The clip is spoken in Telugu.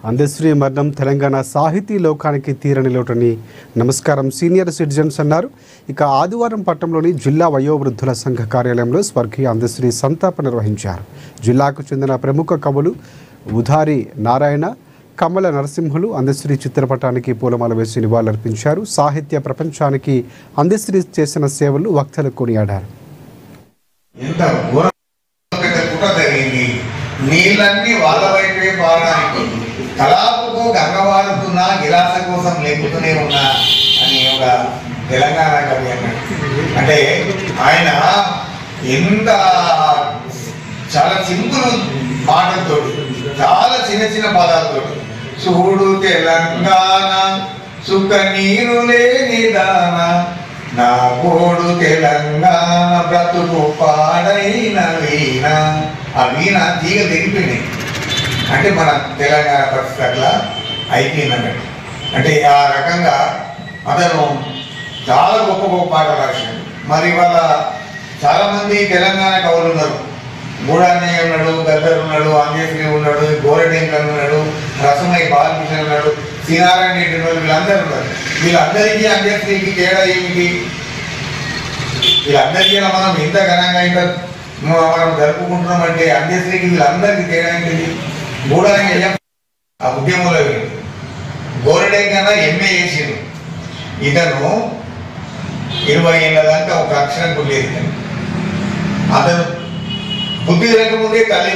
అందశ్రీ మరణం తెలంగాణ సాహితీ లోకానికి తీరని లోటని నమస్కారం సీనియర్ సిటిజన్స్ అన్నారు. ఇక ఆదివారం పట్టణంలోని జిల్లా వయోవృద్ధుల సంఘ కార్యాలయంలో స్వర్గీయ అందశ్రీ సంతాప నిర్వహించారు. జిల్లాకు చెందిన ప్రముఖ కవులు ఉదారి నారాయణ, కమల నరసింహులు అందశ్రీ చిత్రపటానికి పూలమాల వేసి నివాళులర్పించారు. సాహిత్య ప్రపంచానికి అందశ్రీ చేసిన సేవలు వక్తలు కొనియాడారు. నీళ్ళన్నీ వాళ్ళ వైపే పారడానికి కళాపుకు గంగవారుతున్నా గిలాస కోసం లేపుతూనే ఉన్నా అని ఒక తెలంగాణ కవి అన్నాడు. అంటే ఆయన ఎంత చాలా సింపుల్ మాటలతో, చాలా చిన్న చిన్న పదాలతో, చూడు తెలంగాణ సుఖ నీరు లేనిదాన, నా కోడు తెలంగాణ బ్రతుకు పాడైన వీణ. ఆ వీణ తీగ తెగిపోయినాయి అంటే మన తెలంగాణ పరిస్థితి అట్లా అయిపోయింది అన్నట్టు. అంటే ఆ రకంగా అతను చాలా గొప్ప గొప్ప పాటలు రాశాడు. మరి వాళ్ళ చాలామంది తెలంగాణ కవులు ఉన్నారు. గూడాన్నయ్య ఉన్నాడు, గద్దర్ ఉన్నాడు, అంజశ్రీ ఉన్నాడు, గోరటెంకర్ ఉన్నాడు, రసమై బాలకృష్ణ ఉన్నాడు, శ్రీనారాయణ రెడ్డి ఉన్నాడు. వీళ్ళందరూ ఉన్నారు. వీళ్ళందరికీ అంజశ్రీకి తేడా ఏమిటి? వీళ్ళందరికీ మనం ఇంత ఘనంగా ఇంత మనం జరుపుకుంటున్నాం అంటే అంజశ్రీకి వీళ్ళందరికీ తేడా ఏంటిది? గూడాన్నయ్య ఆ ఉద్యమంలో గోరటెంకర్ ఎంఏ చేసిండు. ఇతను 20 ఏళ్ళ దాకా ఒక అక్షరం లేదు. అతను బుద్ధి లేకముందే తల్లి